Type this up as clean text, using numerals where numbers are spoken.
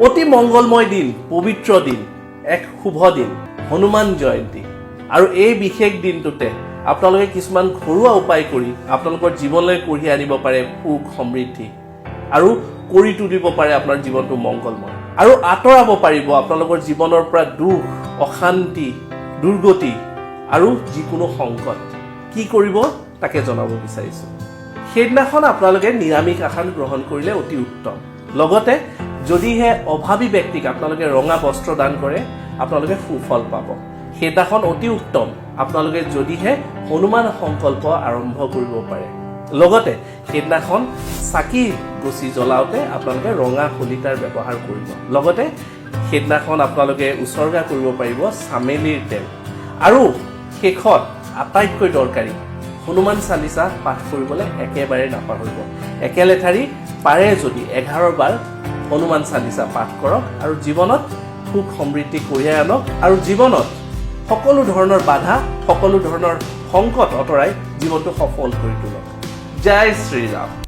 অতি মংগলময় দিন, পবিত্ৰ দিন, এক শুভ দিন, হনুমান জয়ন্তী। আৰু এই বিশেষ দিনটোতে আপোনালোকে কিছুমান ঘৰুৱা উপায় কৰি আপোনালোকৰ জীৱনলৈ কঢ়িয়াই আনিব পাৰে সুখ সমৃদ্ধি আৰু কৰি তুলিব পাৰে আপোনাৰ জীৱনটো মংগলময় আৰু আঁতৰাব পাৰিব আপোনালোকৰ জীৱনৰ পৰা দুখ, অশান্তি, দুৰ্গতি আৰু যিকোনো সংকট। কি কৰিব তাকে জনাব বিচাৰিছোঁ। সেইদিনাখন আপোনালোকে নিৰামিষ আহাৰ গ্ৰহণ কৰিলে অতি উত্তম। লগতে যদিহে অভাৱী ব্যক্তিক আপোনালোকে ৰঙা বস্ত্ৰ দান কৰে আপোনালোকে সুফল পাব। সেইদিনাখন অতি উত্তম আপোনালোকে যদিহে হনুমান সংকল্প আৰম্ভ কৰিব পাৰে। লগতে সেইদিনাখন চাকি গছি জ্বলাওঁতে আপোনালোকে ৰঙা শলিতাৰ ব্যৱহাৰ কৰিব। লগতে সেইদিনাখন আপোনালোকে উচৰ্গা কৰিব পাৰিব চামেলিৰ তেল। আৰু শেষত আটাইতকৈ দৰকাৰী হনুমান চালিচা পাঠ কৰিবলৈ একেবাৰে নাপাহৰিব। একেলেঠাৰি পাৰে যদি 11 বাৰ হনুমান চালিচা পাঠ কৰক আৰু জীৱনত সুখ সমৃদ্ধি কঢ়িয়াই আনক আৰু জীৱনত সকলো ধৰণৰ বাধা, সকলো ধৰণৰ সংকট আঁতৰাই জীৱনটো সফল কৰি তোলক। জয় শ্ৰীৰাম।